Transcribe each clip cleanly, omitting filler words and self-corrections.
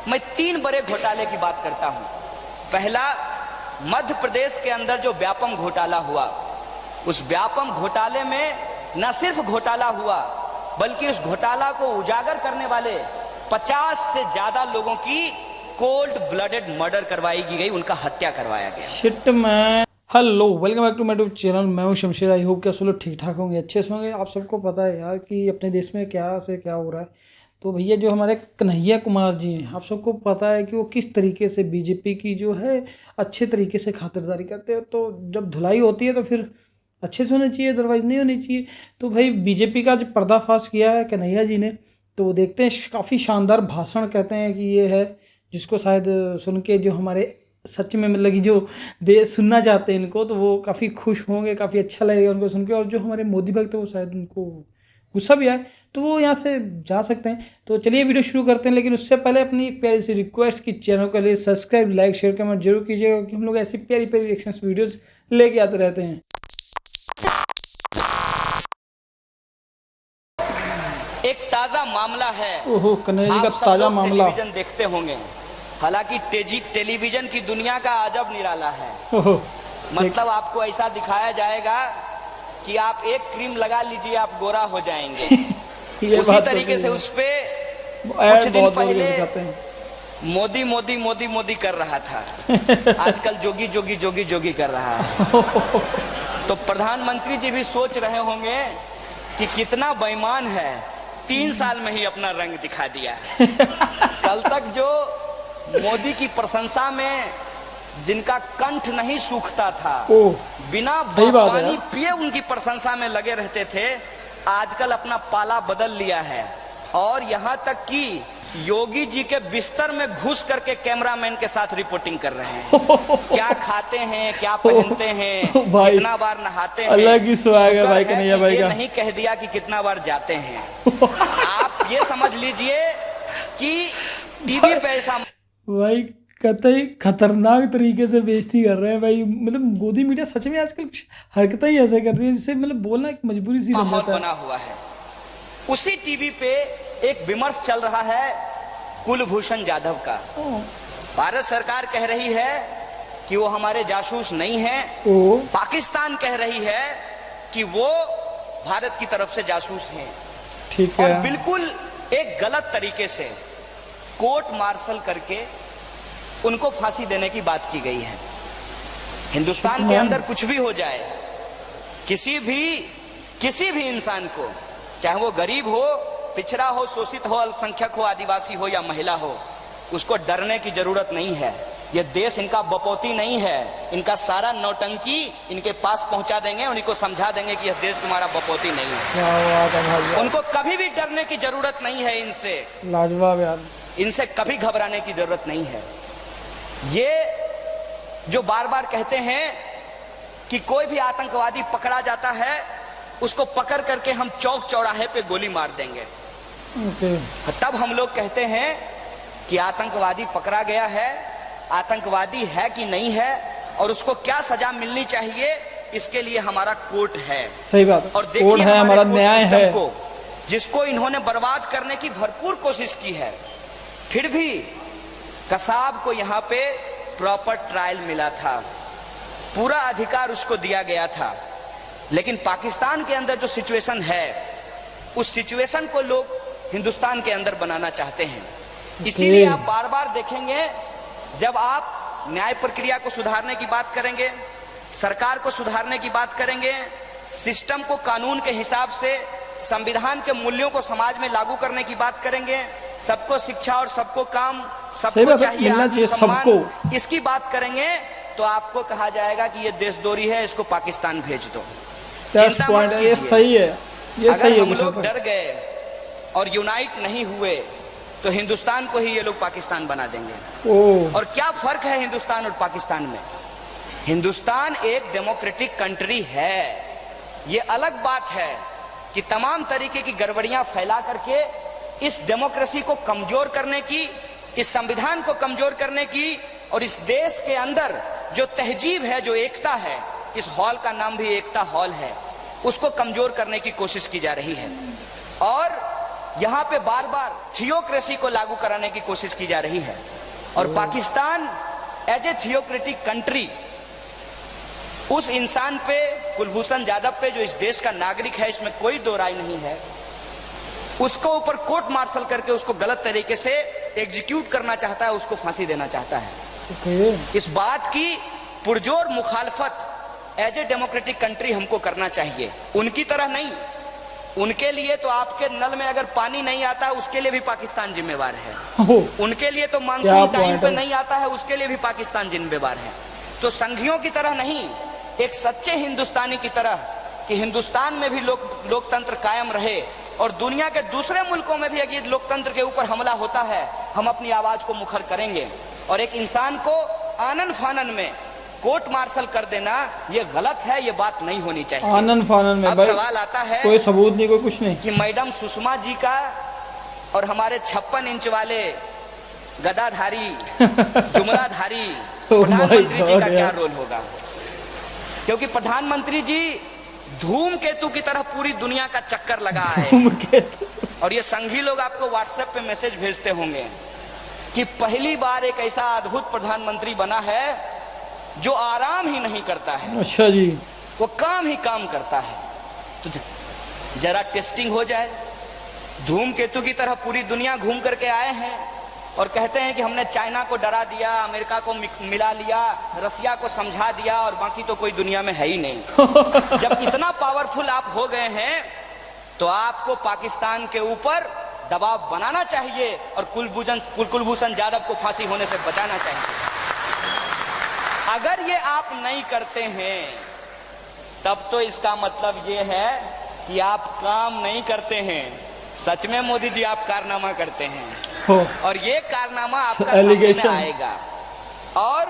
मैं 3 बड़े घोटाले की बात करता हूं। पहला, मध्य प्रदेश के अंदर जो व्यापम घोटाला हुआ, उस व्यापम घोटाले में न सिर्फ घोटाला हुआ बल्कि उस घोटाला को उजागर करने वाले 50 से ज्यादा लोगों की कोल्ड ब्लडेड मर्डर करवाई गई, उनका हत्या करवाया गया। Shit man. Hello, welcome back to my YouTube channel. मैं हूं शमशेर। आई होप कि आप सब लोग ठीक ठाक होंगे, अच्छे से होंगे। आप सबको पता है यार कि अपने देश में क्या से क्या हो रहा है। तो भैया जो हमारे कन्हैया कुमार जी हैं, आप सबको पता है कि वो किस तरीके से बीजेपी की जो है अच्छे तरीके से खातिरदारी करते हैं। तो जब धुलाई होती है तो फिर अच्छे से होनी चाहिए, अदरवाइज नहीं होनी चाहिए। तो भाई बीजेपी का जो पर्दाफाश किया है कन्हैया जी ने, तो देखते हैं। काफ़ी शानदार भाषण कहते हैं कि ये है, जिसको शायद सुन के जो हमारे सच में मतलब कि जो देश सुनना चाहते हैं इनको, तो वो काफ़ी खुश होंगे, काफ़ी अच्छा लगेगा उनको सुन के। और जो हमारे मोदी भक्त है वो शायद उनको गुस्सा भी आए, तो वो यहाँ से जा सकते हैं। तो चलिए वीडियो शुरू करते हैं, लेकिन उससे पहले अपनी एक प्यारी सी रिक्वेस्ट कि चैनल के लिए सब्सक्राइब, लाइक, शेयर, कमेंट जरूर कीजिएगा, क्योंकि हम लोग ऐसी प्यारी प्यारी रिएक्शन वीडियोज़ लेके आते रहते हैं। एक ताजा मामला है। ओहो, कन्हैया जी का आप सब ताजा लोग मामला। टेलीविजन देखते होंगे, हालांकि टेलीविजन की दुनिया का अजब निराला है। ओहो, मतलब आपको ऐसा दिखाया जाएगा कि आप एक क्रीम लगा लीजिए, आप गोरा हो जाएंगे। ये उसी बात तो तरीके से सही है। उस पे ऐड कुछ दिन बहुत पहले दिखाते हैं। मोदी मोदी मोदी मोदी कर रहा था, आजकल जोगी जोगी जोगी जोगी कर रहा है। तो प्रधानमंत्री जी भी सोच रहे होंगे कि कितना बेईमान है, 3 साल में ही अपना रंग दिखा दिया। कल तक जो मोदी की प्रशंसा में जिनका कंठ नहीं सूखता था, बिना पानी पिए उनकी प्रशंसा में लगे रहते थे, आजकल अपना पाला बदल लिया है। और यहाँ तक कि योगी जी के बिस्तर में घुस करके कैमरामैन के साथ रिपोर्टिंग कर रहे हैं। क्या खाते हैं, क्या पहनते हैं, कितना बार नहाते हैं। अलग ही स्वैग है भाई कन्हैया भाई का। ये नहीं कह दिया कि कितना बार जाते हैं। आप ये समझ लीजिए कि टीवी पे ऐसा भाई कतई खतरनाक तरीके से बेइज्जती कर रहे हैं भाई। मतलब मोदी मीडिया सच में आजकल हरकतें ही ऐसे कर रही है, जिससे मतलब बोलना एक मजबूरी सी बन जाता है। बना हुआ है। उसी टीवी पे एक विमर्श चल रहा है कुलभूषण जाधव का। भारत सरकार कह रही है कि वो हमारे जासूस नहीं है, पाकिस्तान कह रही है कि वो भारत की तरफ से जासूस हैं। ठीक है। और बिल्कुल एक गलत तरीके से कोर्ट मार्शल करके उनको फांसी देने की बात की गई है। हिंदुस्तान के अंदर कुछ भी हो जाए, किसी भी इंसान को, चाहे वो गरीब हो, पिछड़ा हो, शोषित हो, अल्पसंख्यक हो, आदिवासी हो या महिला हो, उसको डरने की जरूरत नहीं है। ये देश इनका बपौती नहीं है। इनका सारा नौटंकी इनके पास पहुंचा देंगे, उन्हीं को समझा देंगे कि यह देश तुम्हारा बपौती नहीं है। उनको कभी भी डरने की जरूरत नहीं है। इनसे लाजवाब यार, इनसे कभी घबराने की जरूरत नहीं है। ये जो बार बार कहते हैं कि कोई भी आतंकवादी पकड़ा जाता है, उसको पकड़ करके हम चौक चौराहे पे गोली मार देंगे। तब हम लोग कहते हैं कि आतंकवादी पकड़ा गया है, आतंकवादी है कि नहीं है, और उसको क्या सजा मिलनी चाहिए, इसके लिए हमारा कोर्ट है। सही बात। और देखिए है, हमारा न्याय है को, जिसको इन्होंने बर्बाद करने की भरपूर कोशिश की है। फिर भी कसाब को यहाँ पे प्रॉपर ट्रायल मिला था, पूरा अधिकार उसको दिया गया था। लेकिन पाकिस्तान के अंदर जो सिचुएशन है, उस सिचुएशन को लोग हिंदुस्तान के अंदर बनाना चाहते हैं। इसीलिए आप बार बार देखेंगे, जब आप न्याय प्रक्रिया को सुधारने की बात करेंगे, सरकार को सुधारने की बात करेंगे, सिस्टम को कानून के हिसाब से, संविधान के मूल्यों को समाज में लागू करने की बात करेंगे, सबको शिक्षा और सबको काम, सबको चाहिए आत्मसम्मान, इसकी बात करेंगे, तो आपको कहा जाएगा कि ये देशद्रोही है, इसको पाकिस्तान भेज दो। चिंता मत कीजिए। ये सही है, ये सही है। हम लोग डर गए और यूनाइट नहीं हुए तो हिंदुस्तान को ही ये लोग पाकिस्तान बना देंगे। और क्या फर्क है हिंदुस्तान और पाकिस्तान में? हिंदुस्तान एक डेमोक्रेटिक कंट्री है। ये अलग बात है कि तमाम तरीके की गड़बड़ियां फैला करके इस डेमोक्रेसी को कमजोर करने की, इस संविधान को कमजोर करने की, और इस देश के अंदर जो तहजीब है, जो एकता है, इस हॉल का नाम भी एकता हॉल है, उसको कमजोर करने की कोशिश की जा रही है। और यहां पे बार बार थियोक्रेसी को लागू कराने की कोशिश की जा रही है। और Pakistan as a theocratic country उस इंसान पे, कुलभूषण जाधव पे, जो इस देश का नागरिक है, इसमें कोई दो राय नहीं है, उसको ऊपर कोर्ट मार्शल करके उसको गलत तरीके से एग्जीक्यूट करना चाहता है, उसको फांसी देना चाहता है। इस बात की पुरजोर मुखालफत एज ए डेमोक्रेटिक कंट्री हमको करना चाहिए, उनकी तरह नहीं। उनके लिए तो आपके नल में अगर पानी नहीं आता उसके लिए भी पाकिस्तान जिम्मेवार है, उनके लिए तो मानसून टाइम पे नहीं आता है उसके लिए भी पाकिस्तान जिम्मेवार है। तो संघियों की तरह नहीं, एक सच्चे हिंदुस्तानी की तरह कि हिंदुस्तान में भी लोकतंत्र कायम रहे और दुनिया के दूसरे मुल्कों में भी अगर लोकतंत्र के ऊपर हमला होता है, हम अपनी आवाज को मुखर करेंगे। और एक इंसान को आनन फानन में कोर्ट मार्शल कर देना ये गलत है, ये बात नहीं होनी चाहिए। आनन फानन में अब सवाल आता है, कोई सबूत नहीं, कोई कुछ नहीं, कि मैडम सुषमा जी का और हमारे 56 इंच वाले गदाधारी जुमलाधारी प्रधानमंत्री जी का क्या रोल होगा। क्योंकि प्रधानमंत्री जी धूमकेतु की तरह पूरी दुनिया का चक्कर लगा है। और ये संघी लोग आपको व्हाट्सएप पे मैसेज भेजते होंगे कि पहली बार एक ऐसा अद्भुत प्रधानमंत्री बना है जो आराम ही नहीं करता है। अच्छा जी, वो काम ही काम करता है। तो जरा टेस्टिंग हो जाए। धूमकेतु की तरह पूरी दुनिया घूम करके आए हैं और कहते हैं कि हमने चाइना को डरा दिया, अमेरिका को मिला लिया, रसिया को समझा दिया और बाकी तो कोई दुनिया में है ही नहीं। जब इतना पावरफुल आप हो गए हैं तो आपको पाकिस्तान के ऊपर दबाव बनाना चाहिए और कुलभूषण जाधव को फांसी होने से बचाना चाहिए। अगर ये आप नहीं करते हैं तब तो इसका मतलब ये है कि आप काम नहीं करते हैं। सच में मोदी जी आप कारनामा करते हैं और ये कारनामा आपका सामने में आएगा। और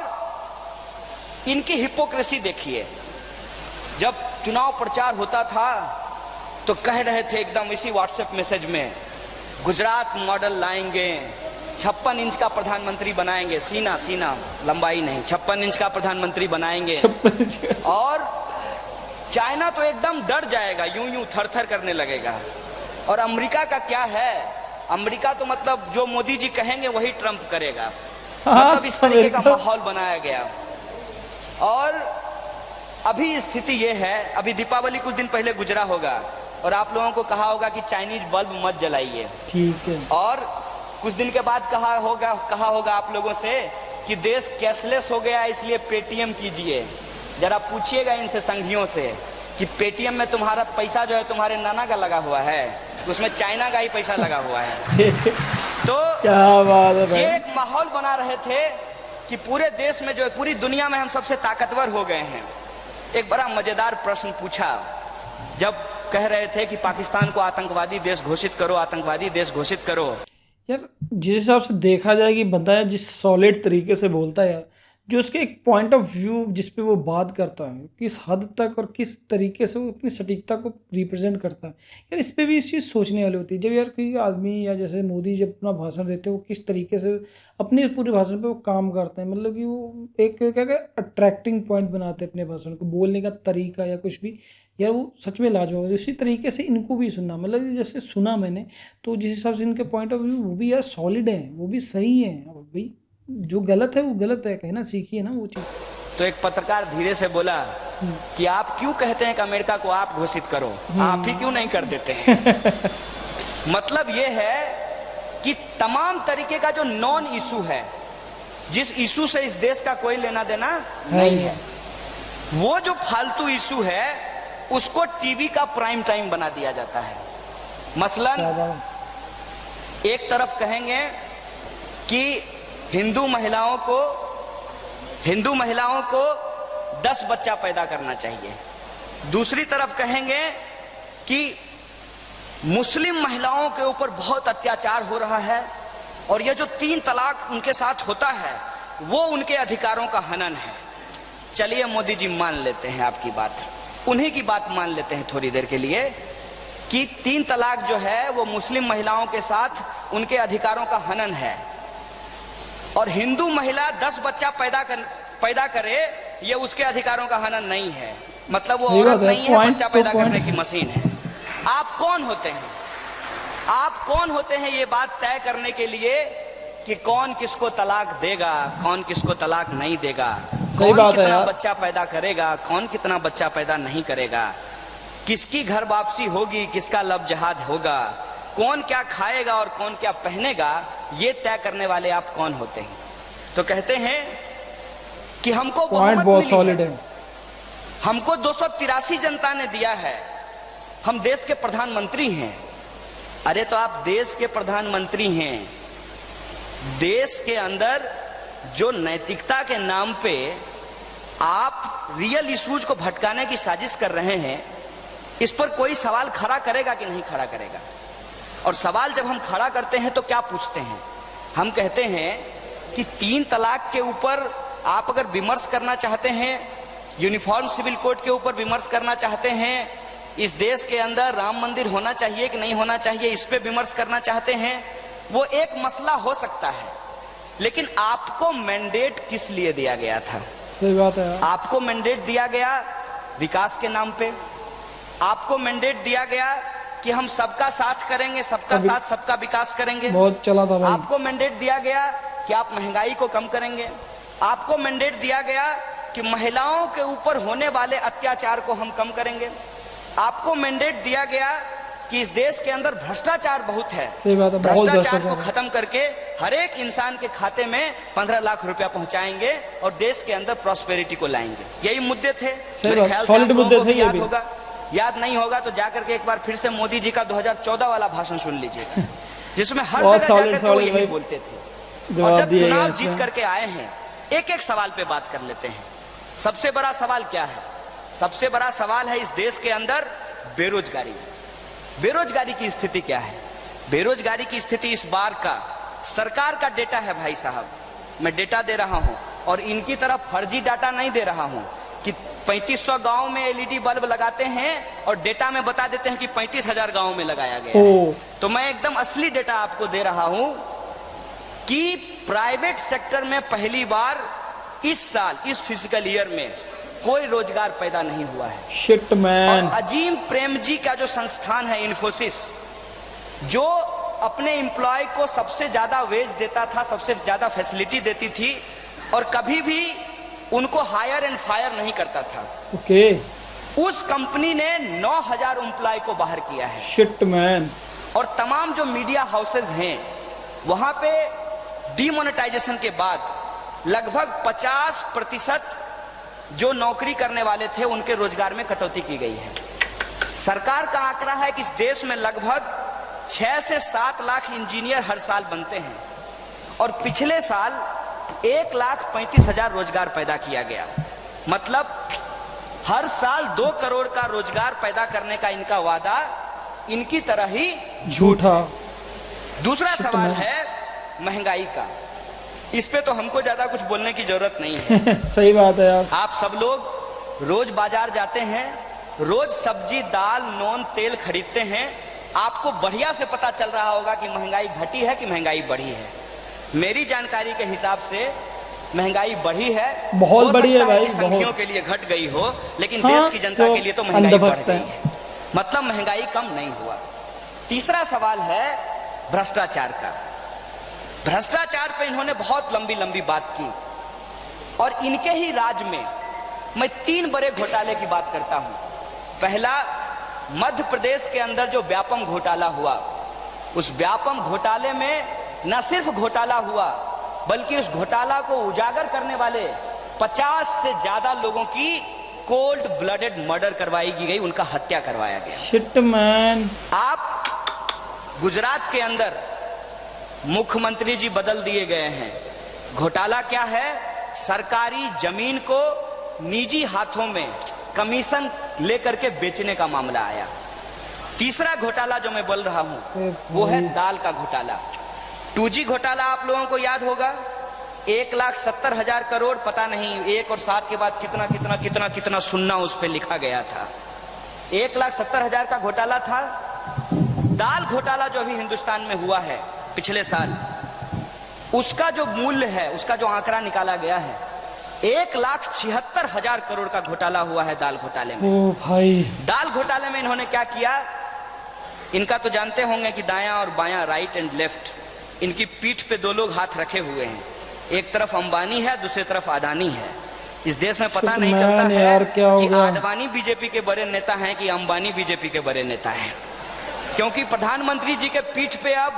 इनकी हिपोक्रेसी देखिए, जब चुनाव प्रचार होता था तो कह रहे थे एकदम इसी व्हाट्सएप मैसेज में, गुजरात मॉडल लाएंगे, 56 इंच का प्रधानमंत्री बनाएंगे, सीना लंबाई नहीं, 56 इंच का प्रधानमंत्री बनाएंगे। और चाइना तो एकदम डर जाएगा, यूं थर-थर करने लगेगा। और अमेरिका का क्या है, अमेरिका तो मतलब जो मोदी जी कहेंगे वही ट्रंप करेगा। मतलब इस तरीके का माहौल बनाया गया। और अभी स्थिति ये है, अभी दीपावली कुछ दिन पहले गुजरा होगा और आप लोगों को कहा होगा कि चाइनीज बल्ब मत जलाइए, ठीक है। और कुछ दिन के बाद कहा होगा आप लोगों से कि देश कैशलेस हो गया इसलिए पेटीएम कीजिए। जरा पूछिएगा इनसे संघियों से कि पेटीएम में तुम्हारा पैसा जो है तुम्हारे नाना का लगा हुआ है, उसमें चाइना का ही पैसा लगा हुआ है। तो क्या बात है भाई। ये एक माहौल बना रहे थे कि पूरे देश में जो है, पूरी दुनिया में हम सबसे ताकतवर हो गए हैं। एक बड़ा मजेदार प्रश्न पूछा जब कह रहे थे कि पाकिस्तान को आतंकवादी देश घोषित करो, आतंकवादी देश घोषित करो। यार जिस हिसाब से देखा जाए कि बंदा है जिस सॉलिड तरीके से बोलता है यार, जो उसके एक पॉइंट ऑफ व्यू जिस पे वो बात करता है, किस हद तक और किस तरीके से वो अपनी सटीकता को रिप्रेजेंट करता है, यार इस पे भी इस चीज़ सोचने वाली होती है। जब यार कोई आदमी या जैसे मोदी जब अपना भाषण देते हैं वो किस तरीके से अपने पूरे भाषण पे वो काम करते हैं, मतलब कि वो एक क्या अट्रैक्टिंग पॉइंट बनाते हैं अपने भाषण को, बोलने का तरीका या कुछ भी, यार वो सच में लाजवाब है। इसी तरीके से इनको भी सुनना, मतलब जैसे सुना मैंने तो जिस हिसाब से इनके पॉइंट ऑफ व्यू वो भी यार सॉलिड है, वो भी सही है। अब भाई जो गलत है वो गलत है, कहना सीखिए ना वो चीज़। तो एक पत्रकार धीरे से बोला कि आप क्यों कहते हैं कि अमेरिका को आप घोषित करो, आप ही क्यों नहीं कर देते हैं। मतलब ये है कि तमाम तरीके का जो नॉन इशू है, जिस इशू से इस देश का कोई लेना देना नहीं है, वो जो फालतू इशू है उसको टीवी का प्राइम टाइम बना दिया जाता है। मसलन एक तरफ कहेंगे कि हिंदू महिलाओं को 10 बच्चा पैदा करना चाहिए, दूसरी तरफ कहेंगे कि मुस्लिम महिलाओं के ऊपर बहुत अत्याचार हो रहा है और ये जो 3 तलाक उनके साथ होता है वो उनके अधिकारों का हनन है। चलिए मोदी जी मान लेते हैं आपकी बात, उन्हीं की बात मान लेते हैं थोड़ी देर के लिए कि 3 तलाक जो है वो मुस्लिम महिलाओं के साथ उनके अधिकारों का हनन है और हिंदू महिला 10 बच्चा पैदा करे ये उसके अधिकारों का हनन नहीं है। मतलब वो औरत नहीं है, बच्चा पैदा करने की मशीन है। आप कौन होते हैं? आप कौन होते हैं ये बात तय करने के लिए कि कौन किसको तलाक देगा, कौन किसको तलाक नहीं देगा, कौन बात है कितना यार। बच्चा पैदा करेगा, कौन कितना बच्चा पैदा नहीं करेगा, किसकी घर वापसी होगी, किसका लब जहाद होगा, कौन क्या खाएगा और कौन क्या पहनेगा, ये तय करने वाले आप कौन होते हैं। तो कहते हैं कि हमको पॉइंट बहुमत बहुत मिली सॉलिड है, है। हमको 283 जनता ने दिया है, हम देश के प्रधानमंत्री हैं। अरे तो आप देश के प्रधानमंत्री हैं, देश के अंदर जो नैतिकता के नाम पे आप रियल इश्यूज को भटकाने की साजिश कर रहे हैं, इस पर कोई सवाल खड़ा करेगा कि नहीं खड़ा करेगा। और सवाल जब हम खड़ा करते हैं तो क्या पूछते हैं, हम कहते हैं कि 3 तलाक के ऊपर आप अगर विमर्श करना चाहते हैं, यूनिफॉर्म सिविल कोड के ऊपर विमर्श करना चाहते हैं, इस देश के अंदर राम मंदिर होना चाहिए कि नहीं होना चाहिए, इस पे विमर्श करना चाहते हैं, वो एक मसला हो सकता है। लेकिन आपको मैंडेट किस लिए दिया गया था? सही बात है यार। आपको मैंडेट दिया गया विकास के नाम पे, आपको मैंडेट दिया गया कि हम सबका साथ करेंगे, सबका साथ सबका विकास करेंगे। बहुत चला था भाई। आपको मैंडेट दिया गया कि आप महंगाई को कम करेंगे। आपको मैंडेट दिया गया कि महिलाओं के ऊपर होने वाले अत्याचार को हम कम करेंगे। आपको मैंडेट दिया गया कि इस देश के अंदर भ्रष्टाचार बहुत है, सही बात है, बहुत भ्रष्टाचार को भ्रष्टाचार। खत्म करके हर एक इंसान के खाते में 15 लाख रुपया पहुंचाएंगे और देश के अंदर प्रॉस्पेरिटी को लाएंगे। यही मुद्दे थे। मेरे बात, ख्याल से solid आप लोगों मुद्दे को थे भी ये याद भी। होगा, याद नहीं होगा तो जाकर के एक बार फिर से मोदी जी का 2014 वाला भाषण सुन लीजिएगा, जिसमें हर बहुत जगह solid, जाकर के वो solid यही भाई। बोलते थे। और जवाब जब दिए गए चुनाव इसमें। जीत करके आए हैं, एक एक सवाल पे बात कर लेते हैं। सबसे बड़ा सवाल क्या है? सबसे बड़ा सवाल है इस देश के अंदर बेरोजगारी। बेरोजगारी की स्थिति क्या है? बेरोजगारी की स्थिति इस बार का सरकार का डेटा है भाई साहब, मैं डेटा दे रहा हूं और इनकी तरफ फर्जी डाटा नहीं दे रहा हूं कि 3500 गांव में एलईडी बल्ब लगाते हैं और डेटा में बता देते हैं कि 35,000 गांव में लगाया गया है। तो मैं एकदम असली डेटा आपको दे रहा हूं कि प्राइवेट सेक्टर में पहली बार इस साल, इस फिजिकल ईयर में कोई रोजगार पैदा नहीं हुआ है। Shit man. और अजीम प्रेम जी का जो संस्थान है इन्फोसिस, जो अपने एम्प्लॉय को सबसे ज्यादा वेज देता था, सबसे ज्यादा फैसिलिटी देती थी और कभी भी उनको हायर एंड फायर नहीं करता था, ओके। उस कंपनी ने 9,000 एम्प्लॉय को बाहर किया है। Shit man. और तमाम जो मीडिया हाउसेज हैं वहां पे डीमोनेटाइजेशन के बाद लगभग 50% जो नौकरी करने वाले थे उनके रोजगार में कटौती की गई है। सरकार का आंकड़ा है कि इस देश में लगभग 6 से 7 लाख इंजीनियर हर साल बनते हैं और पिछले साल 1,35,000 रोजगार पैदा किया गया। मतलब हर साल 2 करोड़ का रोजगार पैदा करने का इनका वादा इनकी तरह ही झूठा। दूसरा सवाल है महंगाई का। इस पे तो हमको ज्यादा कुछ बोलने की जरूरत नहीं है। सही बात है यार। आप सब लोग रोज बाजार जाते हैं, रोज सब्जी दाल नून तेल खरीदते हैं, आपको बढ़िया से पता चल रहा होगा कि महंगाई घटी है कि महंगाई बढ़ी है। मेरी जानकारी के हिसाब से महंगाई बढ़ी है, बहुत बढ़ी है भाई, संख्याओं बहुत। के लिए घट गई हो, लेकिन हाँ, देश की जनता तो के लिए तो महंगाई बढ़ अंधभक्त गई है। है। मतलब महंगाई कम नहीं हुआ। तीसरा सवाल है भ्रष्टाचार का। भ्रष्टाचार पे इन्होंने बहुत लंबी लंबी बात की और इनके ही राज में मैं 3 बड़े घोटाले की बात करता हूं। पहला, मध्य प्रदेश के अंदर जो व्यापम घोटाला हुआ, उस व्यापम घोटाले में न सिर्फ घोटाला हुआ बल्कि उस घोटाला को उजागर करने वाले 50 से ज्यादा लोगों की कोल्ड ब्लडेड मर्डर करवाई गई, उनका हत्या करवाया गया। Shit man. आप गुजरात के अंदर मुख्यमंत्री जी बदल दिए गए हैं। घोटाला क्या है? सरकारी जमीन को निजी हाथों में कमीशन लेकर के बेचने का मामला आया। तीसरा घोटाला जो मैं बोल रहा हूं वो है दाल का घोटाला। 2G घोटाला आप लोगों को याद होगा, 1,70,000 करोड़, पता नहीं 1 और 7 के बाद कितना कितना कितना कितना सुन्ना उस पर लिखा गया था। 1,70,000 का घोटाला था। दाल घोटाला जो अभी हिंदुस्तान में हुआ है पिछले साल, उसका जो मूल्य है, उसका जो आंकड़ा निकाला गया है, 1,76,000 करोड़ का घोटाला हुआ है दाल घोटाले में। ओ भाई। दाल घोटाले में इन्होंने क्या किया? इनका तो जानते होंगे कि दायां और बायां, राइट एंड लेफ्ट, इनकी पीठ पे दो लोग हाथ रखे हुए हैं। एक तरफ अंबानी है, दूसरी तरफ अदानी है। इस देश में पता नहीं चलता है यार क्या कि होगा। आडवाणी बीजेपी के बड़े नेता हैं कि अंबानी बीजेपी के बड़े नेता हैं, क्योंकि प्रधानमंत्री जी के पीठ पे अब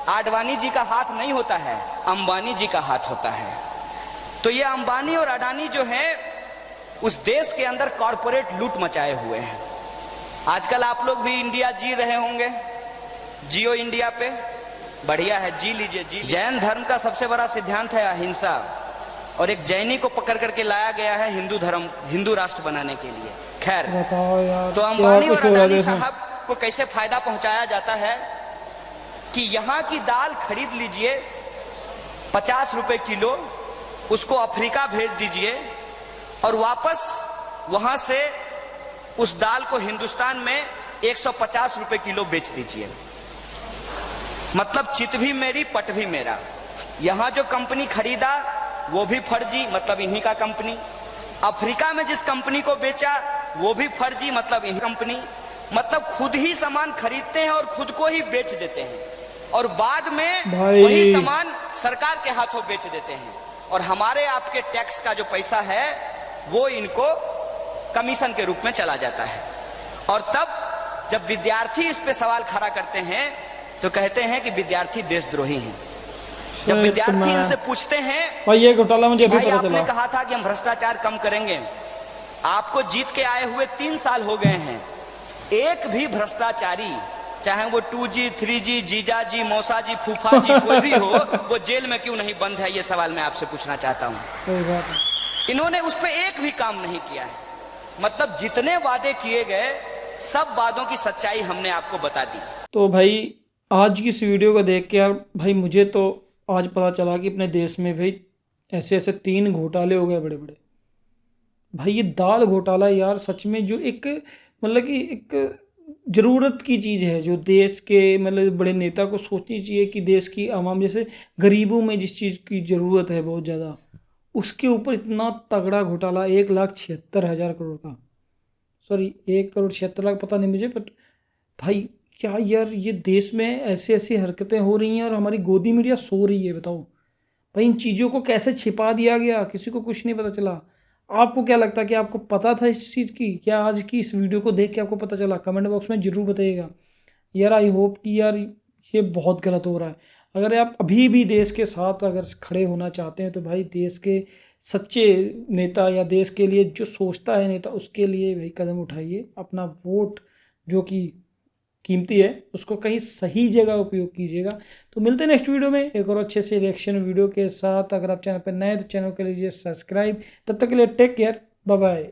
आडवाणी जी का हाथ नहीं होता है, अंबानी जी का हाथ होता है। तो ये अंबानी और अडानी जो है उस देश के अंदर कॉरपोरेट लूट मचाए हुए हैं। आजकल आप लोग भी इंडिया जी रहे होंगे, जियो इंडिया पे, बढ़िया है, जी लीजिए, जी। जैन धर्म का सबसे बड़ा सिद्धांत है अहिंसा, और एक जैनी को पकड़ करके लाया गया है हिंदू धर्म, हिंदू राष्ट्र बनाने के लिए। खैर, बताओ यार, तो अंबानी और अडानी साहब को कैसे फायदा पहुंचाया जाता है कि यहां की दाल खरीद लीजिए 50 रुपए किलो, उसको अफ्रीका भेज दीजिए और वापस वहां से उस दाल को हिंदुस्तान में 150 रुपए किलो बेच दीजिए। मतलब चित भी मेरी, पट भी मेरा। यहां जो कंपनी खरीदा वो भी फर्जी, मतलब इन्हीं का कंपनी। अफ्रीका में जिस कंपनी को बेचा वो भी फर्जी, मतलब इन्हीं कंपनी। मतलब खुद ही सामान खरीदते हैं और खुद को ही बेच देते हैं, और बाद में वही सामान सरकार के हाथों बेच देते हैं, और हमारे आपके टैक्स का जो पैसा है वो इनको कमीशन के रूप में चला जाता है। और तब जब विद्यार्थी इस पे सवाल खड़ा करते हैं तो कहते हैं कि विद्यार्थी देशद्रोही हैं। जब विद्यार्थी इनसे पूछते हैं, भाई ये घोटाला मुझे भी भाई पता आपने चला। कहा था कि हम भ्रष्टाचार कम करेंगे, आपको जीत के आए हुए 3 साल हो गए हैं, एक भी भ्रष्टाचारी, चाहे वो 2G, 3G, जीजा जी, मौसा जी, फूफा जी, कोई भी हो, वो जेल में क्यों नहीं बंद है? ये सवाल मैं आपसे पूछना चाहता हूं। सही बात है। इन्होंने उस पर एक भी काम नहीं किया है। मतलब जितने वादे किए गए सब वादों की सच्चाई हमने आपको बता दी। तो भाई आज की इस वीडियो को देख के यार भाई मुझे तो आज पता चला कि अपने देश में भाई ऐसे ऐसे 3 घोटाले हो गए बड़े बड़े। भाई ये दाल घोटाला यार सच में जो एक मतलब कि एक ज़रूरत की चीज़ है, जो देश के मतलब बड़े नेता को सोचनी चाहिए कि देश की आवाम, जैसे गरीबों में जिस चीज़ की ज़रूरत है बहुत ज़्यादा, उसके ऊपर इतना तगड़ा घोटाला 1,76,000 करोड़ का, सॉरी 1,76,00,000 पता नहीं मुझे, बट भाई क्या यार ये देश में ऐसी ऐसी हरकतें हो रही हैं और हमारी गोदी मीडिया सो रही है। बताओ भाई इन चीज़ों को कैसे छिपा दिया गया, किसी को कुछ नहीं पता चला। आपको क्या लगता है कि आपको पता था इस चीज़ की, क्या आज की इस वीडियो को देख के आपको पता चला? कमेंट बॉक्स में ज़रूर बताइएगा यार। आई होप कि यार ये बहुत गलत हो रहा है। अगर आप अभी भी देश के साथ अगर खड़े होना चाहते हैं तो भाई देश के सच्चे नेता या देश के लिए जो सोचता है नेता, उसके लिए भाई कदम उठाइए। अपना वोट जो कि कीमती है उसको कहीं सही जगह उपयोग कीजिएगा। तो मिलते हैं नेक्स्ट वीडियो में एक और अच्छे से रिएक्शन वीडियो के साथ। अगर आप चैनल पर नए तो चैनल को लीजिए सब्सक्राइब। तब तक के लिए टेक केयर, बाय बाय।